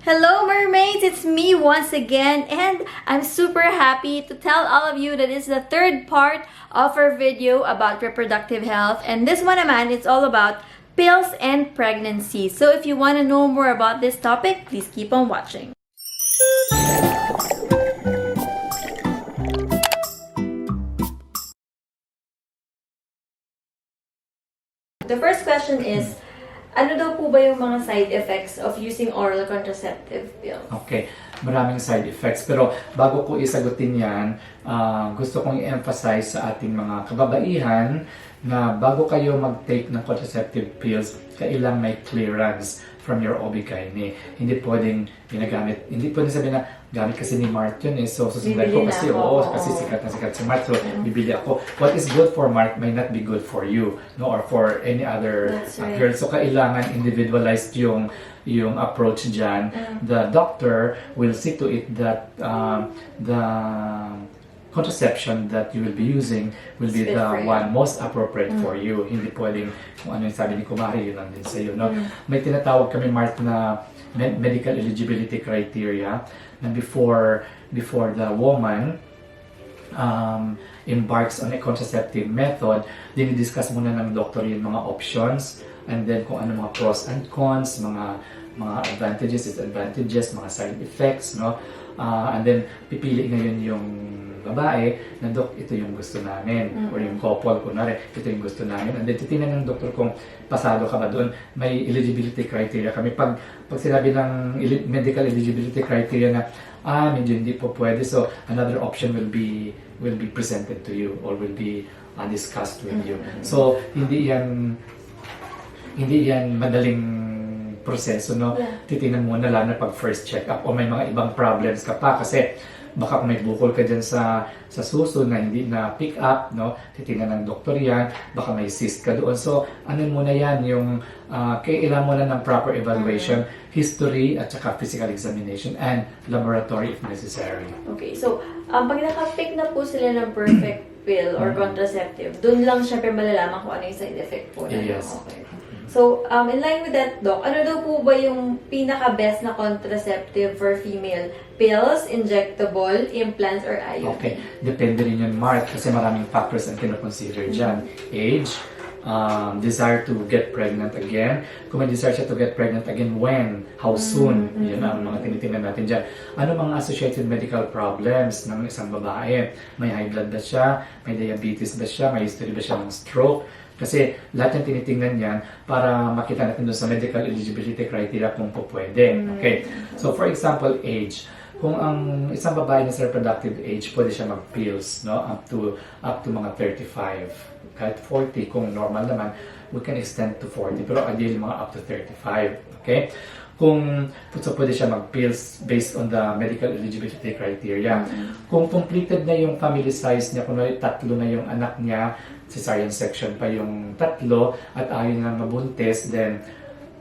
Hello mermaids, it's me once again and I'm super happy to tell all of you that it's the third part of our video about reproductive health, and this one naman it's all about pills and pregnancy. So if you want to know more about this topic, please keep on watching. The first question is, ano daw po ba yung mga side effects of using oral contraceptive pills? Okay, maraming side effects. Pero bago ko isagutin yan, gusto kong i-emphasize sa ating mga kababaihan na bago kayo mag-take ng contraceptive pills, kailangan may clearance from your Ob-Gyne. Hindi pwedeng ginagamit, hindi pwedeng sabihin na gamit kasi ni Mark yun eh. So susundan ko kasi kasi sikat na sikat si Mark. So bibili ako. What is good for Mark may not be good for you, no, or for any other girl. So kailangan individualized yung approach dyan. The doctor will see to it that the contraception that you will be using will be the one most appropriate for you. Hindi pwedeng kung ano yung sabi ni Kumari, yun lang din sa'yo. No? May tinatawag kami, Mark, na medical eligibility criteria na before the woman embarks on a contraceptive method, dinidiscuss muna ng doctor yung mga options, and then kung ano mga pros and cons, mga advantages, disadvantages, mga side effects, no? And then pipili ngayon yung babae na, Dok, ito yung gusto namin, or yung couple, kunwari, ito yung gusto namin. And then titingnan ng doktor kung pasado ka ba doon. May eligibility criteria kami. Pag sinabi ng medical eligibility criteria na medyo hindi po pwede, so another option will be presented to you or will be discussed with you. So hindi yan madaling proseso, no? Titingnan muna lalo na pag first check-up o may mga ibang problems ka pa kasi baka kung may bukol ka dyan sa suso na hindi na pick up, no? Titingnan ng doktor yan, baka may cyst ka doon. So, ano muna yan, yung kailangan muna ng proper evaluation, history, at saka physical examination, and laboratory if necessary. Okay, so, pag naka-pick na po sila ng perfect pill or contraceptive, dun lang syempre malalaman kung ano yung side effect po na. Yes. Okay. So, in line with that, Doc, ano daw po ba yung pinaka-best na contraceptive for female? Pills, injectable, implants, or IUD? Okay, depende rin yun, Mark, kasi maraming factors ang kinoconsider dyan. Age, desire to get pregnant again. Kung may desire siya to get pregnant again, when? How soon? Yun ang mga tinitingnan natin dyan. Ano mga associated medical problems ng isang babae? May high blood ba siya? May diabetes ba siya? May history ba siya ng stroke? Kasi lahat yung tinitingnan yan para makita natin doon sa medical eligibility criteria kung po pwede. Okay? So for example, age. Kung ang isang babae na sa reproductive age, pwede siya mag-pills, no? Up to mga 35. Kahit 40, kung normal naman, we can extend to 40. Pero ideally, mga up to 35. Okay? Kung pwede siya mag-pills based on the medical eligibility criteria. Kung completed na yung family size niya, kung 3 na yung anak niya, cesarean section pa yung 3, at ayaw na mabuntis, then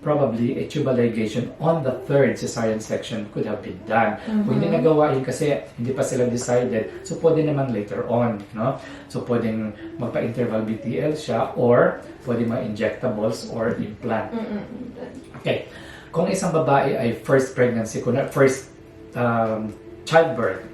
probably a tubal ligation on the 3rd cesarean section could have been done. Kung hindi nagawa yun kasi hindi pa sila decided, so pwede naman later on, no? So pwedeng magpa-interval BTL siya, or pwede ma-injectables or implant. Okay. Kung isang babae ay first pregnancy, first childbirth,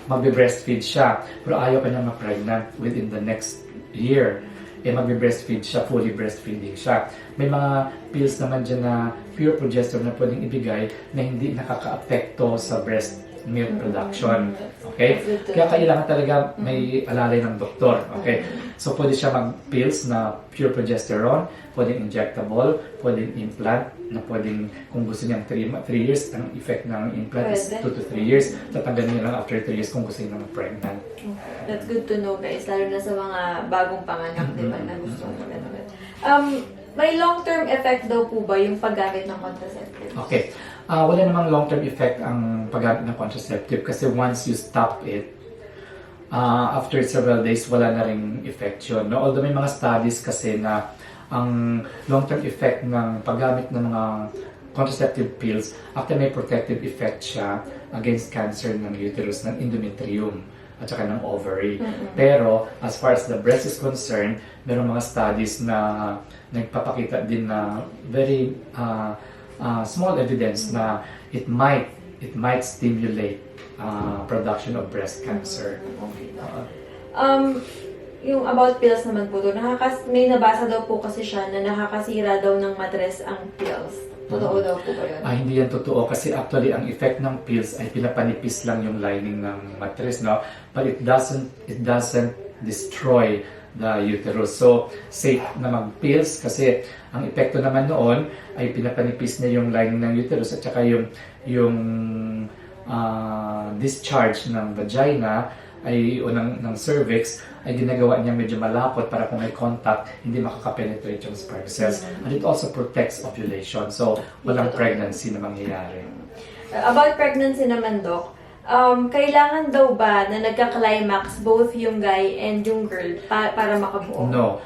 magbe-breastfeed siya, pero ayaw kanya ma-pregnant within the next year, magbe-breastfeed siya, fully breastfeeding siya. May mga pills naman dyan na pure progesterone na pwedeng ibigay na hindi nakaka-apekto sa breast milk production. Okay? Kaya kailangan talaga may alalay ng doktor. Okay? So, pwede siya mag-pills na pure progesterone, pwedeng injectable, pwedeng implant, na pwedeng, kung gusto niyang 3 years, ang effect ng implant is 2 to 3 years. Tatanggalin niya lang after 3 years kung gusto niya mag-pregnant. That's good to know, guys. Lalo na sa mga bagong panganak, di ba, na gusto mo gano'n. May long-term effect daw po ba yung paggamit ng contraceptive? Okay. Wala namang long-term effect ang paggamit ng contraceptive kasi once you stop it, after several days, wala na ring effect yun. No? Although may mga studies kasi na ang long-term effect ng paggamit ng mga contraceptive pills, after may protective effect siya against cancer ng uterus, ng endometrium, at saka ng ovary. Pero, as far as the breast is concerned, mayroong mga studies na nagpapakita din na very small evidence na it might stimulate production of breast cancer. Yung about pills naman po doon, may nabasa daw po kasi siya na nakakasira daw ng matres ang pills. Totoo daw po ba yun? Hindi yan totoo kasi actually ang effect ng pills ay pinapanipis lang yung lining ng matres, no? But it doesn't destroy the uterus. So, safe na mag-pills kasi ang epekto naman noon ay pinapanipis niya yung lining ng uterus at saka yung discharge ng vagina ay ng cervix ay ginagawa niya medyo malapot para kung may contact, hindi makaka-penetrate yung sperm cells. And it also protects ovulation. So, walang pregnancy na mangyayari. About pregnancy naman, Doc, kailangan daw ba na nagka-climax both yung guy and yung girl para makabuo? No.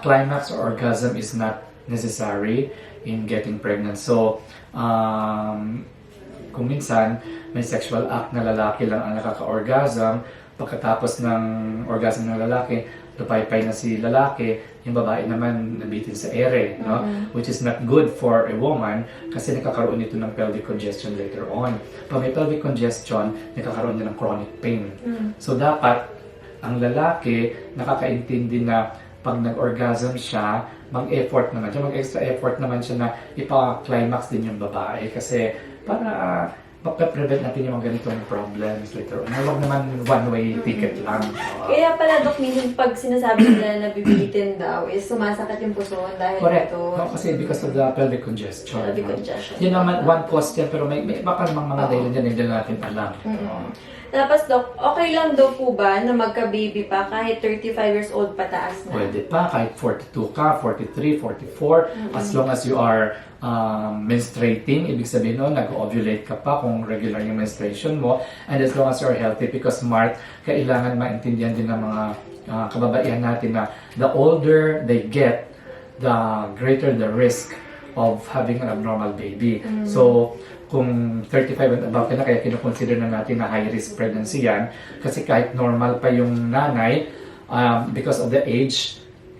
Climax or orgasm is not necessary in getting pregnant. So, kung minsan may sexual act na lalaki lang ang nakaka-orgasm, pagkatapos ng orgasm ng lalaki, lupaypay na si lalaki, yung babae naman nabitin sa ere, no? Which is not good for a woman kasi nakakaroon nito ng pelvic congestion later on. Pag may pelvic congestion, nakakaroon niya ng chronic pain. So dapat, ang lalaki nakakaintindi na pag nag-orgasm siya, mag-effort naman siya, mag-extra effort naman siya na ipa-climax din yung babae kasi para prevent natin yung mga ganitong problems later on. Huwag naman one-way ticket lang. Kaya pala, Dok, minsan pag sinasabi nila na bibitin daw is sumasakit yung puso dahil correct. ito. No, kasi because of the pelvic congestion. Pelvic congestion. Yun naman, one cause yan, pero may baka namang mga dahilan dyan, hindi natin alam. Tapos, Dok, okay lang daw po ba na magka-baby pa kahit 35 years old pataas na? Pwede pa, kahit 42 ka, 43, 44, as long as you are menstruating, ibig sabihin nun, nag-ovulate ka pa kung regular yung menstruation mo, and as long as you're healthy, because smart, kailangan maintindihan din ng mga kababaihan natin na the older they get, the greater the risk of having an abnormal baby. So, kung 35 and above ka na, kaya kinukonsider na natin na high-risk pregnancy yan, kasi kahit normal pa yung nanay, because of the age,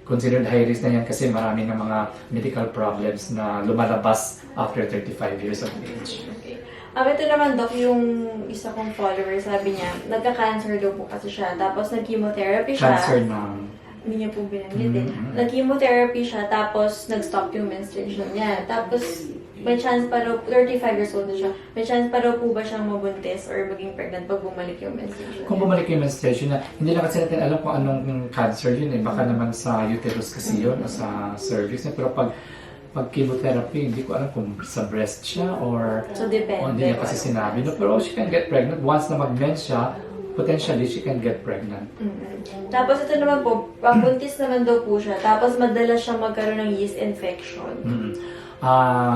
considered high risk na yan kasi marami ng mga medical problems na lumalabas after 35 years of age. Okay. Ito naman, Doc, yung isa kong follower, sabi niya, nagka-cancer daw po kasi siya, tapos nag-chemotherapy siya. Cancer ng... Hindi niya po binanggit eh. Nag-chemotherapy siya, tapos nag-stop yung menstruation niya. Tapos, may chance pa raw, 35 years old na siya, may chance pa raw po ba siyang mabuntis or maging pregnant pag bumalik yung menstruation? Kung bumalik yung menstruation na, hindi lang kasi natin alam kung anong cancer yun eh. Baka naman sa uterus kasi yun o sa cervix. Pero pag chemotherapy, hindi ko alam kung sa breast siya or... So, depende. O hindi niya kasi sinabi. No? Pero she can get pregnant. Once na mag-mens siya, potentially she can get pregnant. Tapos ito naman po, buntis naman daw po siya. Tapos madalas siyang magkaroon ng yeast infection.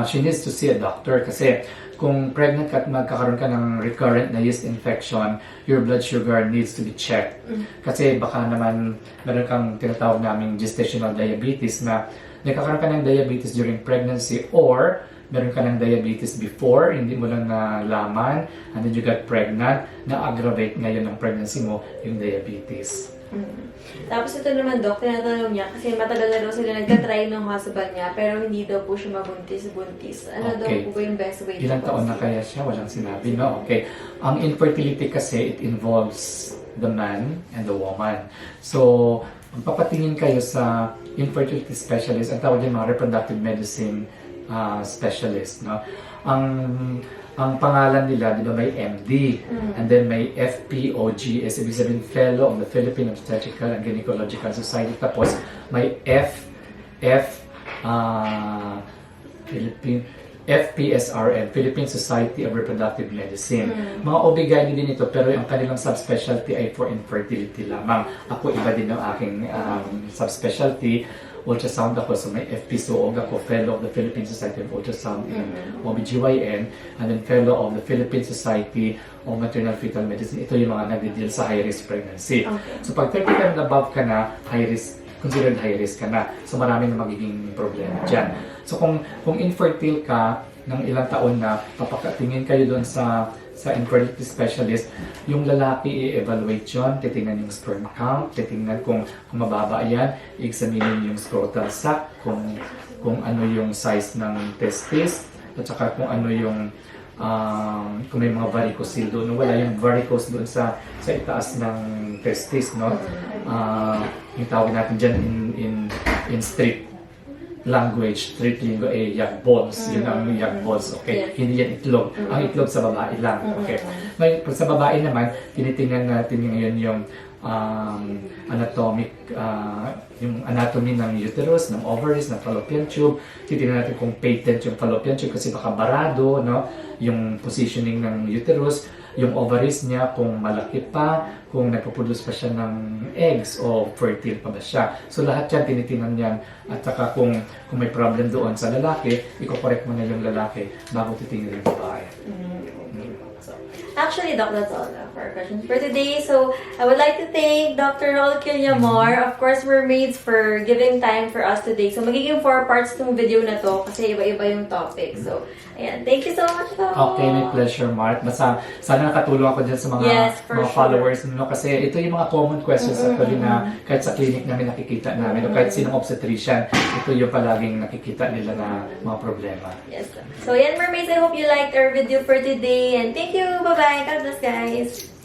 She needs to see a doctor kasi kung pregnant ka at magkakaroon ka ng recurrent na yeast infection, your blood sugar needs to be checked. Kasi baka naman meron kang tinatawag naming gestational diabetes na nagkakaroon ka ng diabetes during pregnancy or meron ka ng diabetes before, hindi mo lang nalaman, and then you got pregnant, na-aggravate ngayon ng pregnancy mo yung diabetes. Tapos ito naman, Doc, tinatanong niya kasi matagal na daw sila nagka-try ng husband niya pero hindi daw po siya mabuntis-buntis. Ano daw po ba yung best way? Ilang taon na kaya siya? Walang sinabi, no? Okay. Ang infertility kasi, it involves the man and the woman. So, magpapatingin kayo sa infertility specialist, ang tawag din mga reproductive medicine specialist, no? Ang pangalan nila, di ba, may MD, and then may FPOGS, ibig sabihin Fellow of the Philippine Obstetrical and Gynecological Society, tapos may FPSRM, Philippine Society of Reproductive Medicine. Mga Ob-Gyne din ito, pero ang kanilang subspecialty ay for infertility lamang. Ako, iba din ang aking subspecialty. Ultrasound ako, so may FPSOOG ako, Fellow of the Philippine Society of Ultrasound and OB-GYN, and then Fellow of the Philippine Society of Maternal Fetal Medicine. Ito yung mga nagdi-deal sa high-risk pregnancy. Okay. So pag 35 and above ka na, high-risk, considered high-risk ka na. So marami na magiging problema dyan. So kung infertile ka ng ilang taon na, papakatingin kayo doon sa infertility specialist, yung lalaki i-evaluate yun, titingnan yung sperm count, titingnan kung mababa yan, i-examine yung scrotal sac, kung ano yung size ng testis, at saka kung ano yung kung may mga varicocele doon, wala yung varicose doon sa itaas ng testis, no? Yung tawag natin dyan in street language, street lingo, yak balls. Yun ang yak balls, okay? Hindi yan itlog. Ang itlog sa babae lang, okay? Ngayon, sa babae naman, tinitingnan natin ngayon yung yung anatomy ng uterus, ng ovaries, ng fallopian tube. Titingnan natin kung patent yung fallopian tube kasi baka barado, no? Yung positioning ng uterus, yung ovaries niya, kung malaki pa, kung nagpo-produce pa siya ng eggs o fertile pa ba siya. So lahat yan tinitingnan yan. At saka kung may problem doon sa lalaki, i-correct mo na yung lalaki bago titingnan yung babae. Actually, Doc, that's all for our questions for today. So, I would like to thank Dr. Raul Quillamor, of course, Mermaids, for giving time for us today. So, magiging 4 parts itong video na to kasi iba-iba yung topic. So, ayan. Thank you so much, Doc. Okay, my pleasure, Mark. Basta, sana nakatulong ako dyan sa mga, followers nyo. Kasi ito yung mga common questions actually na kahit sa clinic namin nakikita namin o kahit sinong obstetrician, ito yung palaging nakikita nila na mga problema. Yes. So, ayan, Mermaids. I hope you liked our video for today. And thank you. Bye-bye. God bless, guys.